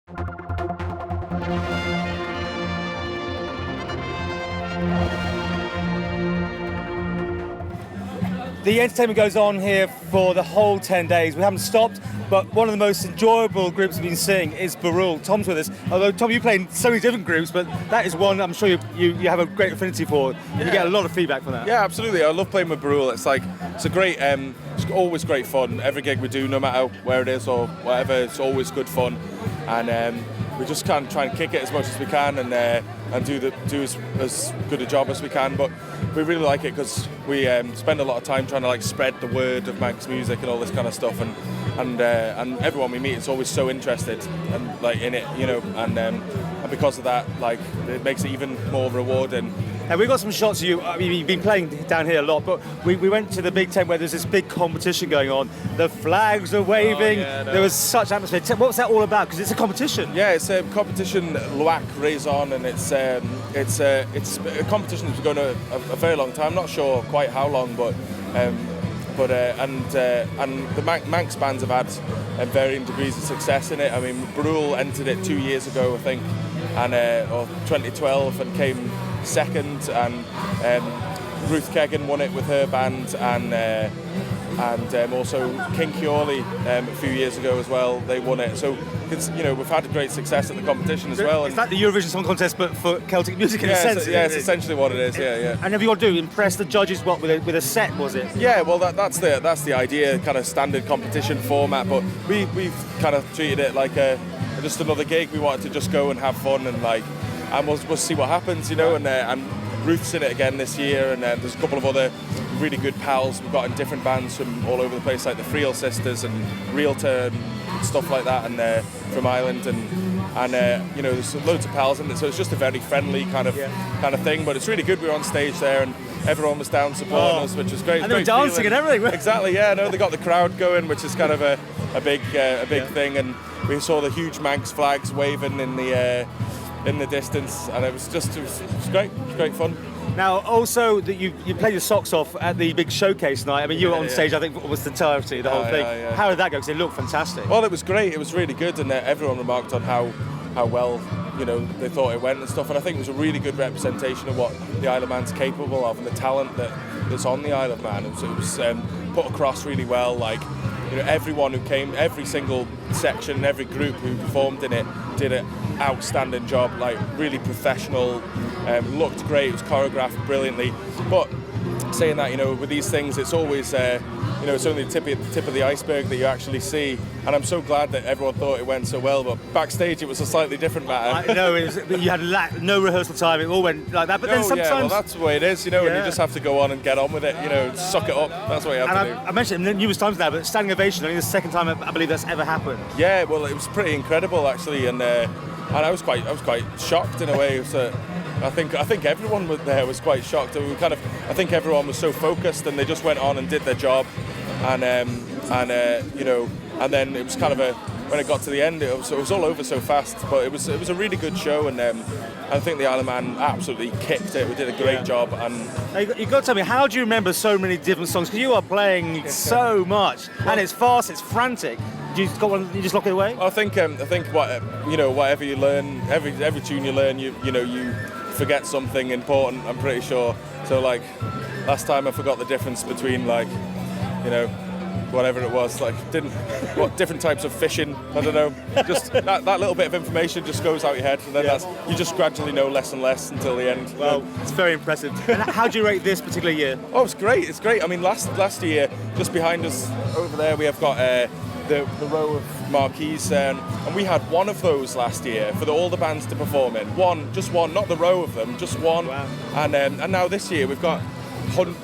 The entertainment goes on here for the whole 10 days. We haven't stopped, but one of the most enjoyable groups we've been seeing is Barul. Tom's with us. Although, Tom, you play in so many different groups, but that is one I'm sure you have a great affinity for. You get a lot of feedback from that. Yeah, absolutely. I love playing with Barul. It's a great, it's always great fun. Every gig we do, no matter where it is or whatever, it's always good fun. And we just kind of try and kick it as much as we can and do as good a job as we can. But we really like it because we spend a lot of time trying to like spread the word of Manx music and all this kind of stuff. And everyone we meet is always so interested and like in it, you know. And because of that, like it makes it even more rewarding. And we've got some shots of you. I mean, you've been playing down here a lot, but we went to the big tent where there's this big competition going on. The flags are waving. There was such atmosphere. What was that all about? Because it's a competition. Yeah, it's a competition, Loac Raison, and it's a competition that's been going on a very long time. I'm not sure quite how long, but the Manx bands have had varying degrees of success in it. I mean, Barul entered it 2 years ago, I think, and or 2012, and came second, and Ruth Kegan won it with her band, and also King Ciorley a few years ago as well. They won it. So we've had great success at the competition as well. It's like the Eurovision Song Contest, but for Celtic music in a sense. It's essentially what it is. Yeah. And have you got to do impress the judges? What with a set was it? Yeah, well that's the idea, kind of standard competition format. But we've kind of treated it like just another gig. We wanted to just go and have fun and we'll see what happens, you know. And Ruth's in it again this year, and there's a couple of other really good pals we've got in different bands from all over the place, like the Friel Sisters and Realtor and stuff like that, and from Ireland, and there's loads of pals in it. So it's just a very friendly kind of thing. But it's really good. We were on stage there, and everyone was down supporting us, which was great. And they were dancing and everything. Exactly. Yeah. No, they got the crowd going, which is kind of a big thing. And we saw the huge Manx flags waving in the distance, and it was great. It was great fun. Now, also that you played your socks off at the big showcase night. I mean, you were on stage, I think, almost the entirety, the whole thing. Yeah. How did that go? Because it looked fantastic. Well, it was great. It was really good, and everyone remarked on how well they thought it went and stuff. And I think it was a really good representation of what the Isle of Man's capable of and the talent that's on the Isle of Man. And so it was put across really well. Like, everyone who came, every single section, every group who performed in it did an outstanding job, like really professional, looked great, it was choreographed brilliantly. But saying that, with these things, it's always, it's only the tip of the iceberg that you actually see. And I'm so glad that everyone thought it went so well, but backstage it was a slightly different matter. I know, you had no rehearsal time, it all went like that. But then sometimes... Yeah, well, that's the way it is, and you just have to go on and get on with it, suck it up. That's what you have to do. I mentioned it numerous times now, but standing ovation, only the second time I believe that's ever happened. Yeah, well, it was pretty incredible actually, and I was quite shocked in a way. So I think everyone there was quite shocked. I think everyone was so focused, and they just went on and did their job, and then it was kind of when it got to the end, it was all over so fast. But it was a really good show, and I think the Isle of Man absolutely kicked it. We did a great job. And you've got to tell me, how do you remember so many different songs? Because you are playing so much, and it's fast, it's frantic. Do you got one? You just lock it away? I think whatever you learn, every tune you learn, you forget something important. I'm pretty sure. So like last time I forgot the difference between whatever it was, different types of fishing. I don't know. Just that little bit of information just goes out your head, and then you just gradually know less and less until the end. Well, it's very impressive. And how do you rate this particular year? Oh, it's great. It's great. I mean, last year, just behind us over there, we have got the row of marquees, and we had one of those last year for all the bands to perform in. Just one, not the row of them, just one. Wow. And now this year we've got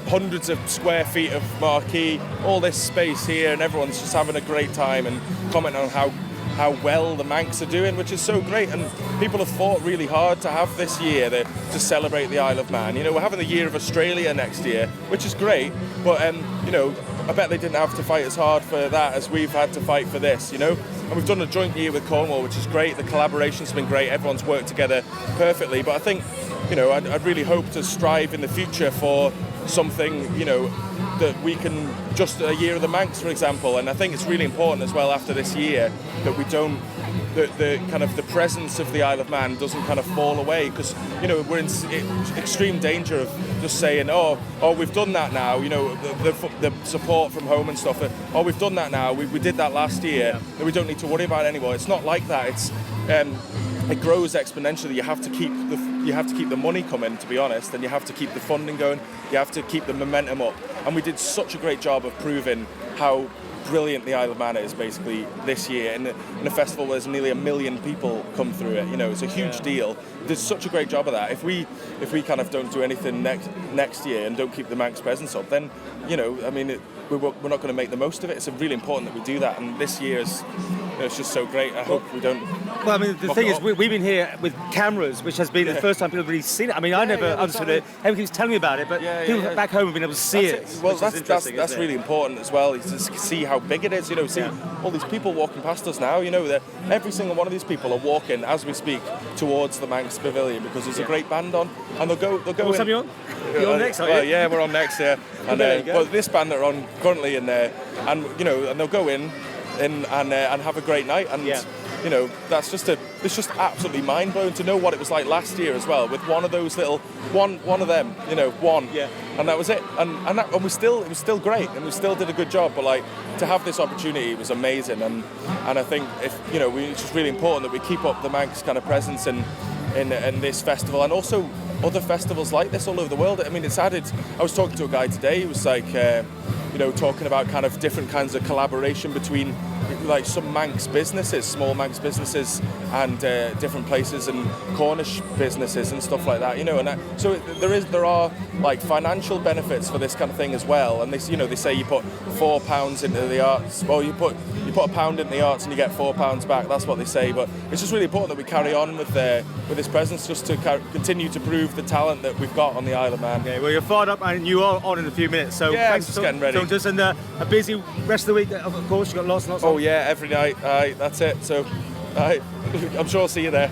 hundreds of square feet of marquee, all this space here, and everyone's just having a great time and commenting on how well the Manx are doing, which is so great. And people have fought really hard to have this year to celebrate the Isle of Man. We're having the Year of Australia next year, which is great, but I bet they didn't have to fight as hard for that as we've had to fight for this, And we've done a joint year with Cornwall, which is great. The collaboration's been great. Everyone's worked together perfectly. But I think, I'd really hope to strive in the future for something, that we can, just a Year of the Manx, for example. And I think it's really important as well after this year that we don't the kind of the presence of the Isle of Man doesn't kind of fall away, because we're in extreme danger of just saying, oh, we've done that now, the support from home and stuff, oh, we've done that now, we did that last year, and we don't need to worry about it anymore. It's not like that. It's it grows exponentially. You have to keep the money coming, to be honest, and you have to keep the funding going. You have to keep the momentum up. And we did such a great job of proving how brilliant the Isle of Man is basically this year in a festival where there's nearly 1 million people come through it. It's a huge deal. We did such a great job of that. If we kind of don't do anything next year and don't keep the Manx presence up, then we're not going to make the most of it. It's really important that we do that, and this year it's just so great. I hope we don't. Well, I mean, the thing is, we've been here with cameras, which has been the first time people have really seen it. I mean, I never understood it. Everyone keeps telling me about it, but people back home have been able to see it. Well, that's really important as well, is to see how big it is. See all these people walking past us now. Every single one of these people are walking as we speak towards the Manx Pavilion, because there's a great band on, and they'll go. What time are you on? You're on next, aren't you? Yeah, we're on next. Yeah, and well, this band that are on currently in there, and and they'll go in and have a great night, and that's just it's just absolutely mind blowing to know what it was like last year as well, with one of those little one of them, and that was it, and it was still great, and we still did a good job, but like to have this opportunity was amazing, and I think it's just really important that we keep up the Manx kind of presence in this festival, and also other festivals like this all over the world. I mean, it's added. I was talking to a guy today who was like, talking about kind of different kinds of collaboration between like some Manx businesses, small Manx businesses, and different places and Cornish businesses and stuff like that. So there are like financial benefits for this kind of thing as well. And they say you put £4 into the arts, well, you put £1 into the arts and you get £4 back. That's what they say. But it's just really important that we carry on with this presence, just to continue to prove the talent that we've got on the Isle of Man. Okay, well, you're fired up and you are on in a few minutes. So thanks for getting ready. Just and a busy rest of the week, of course. You've got lots and lots. Oh yeah, every night. That's it. So I'm sure I'll see you there.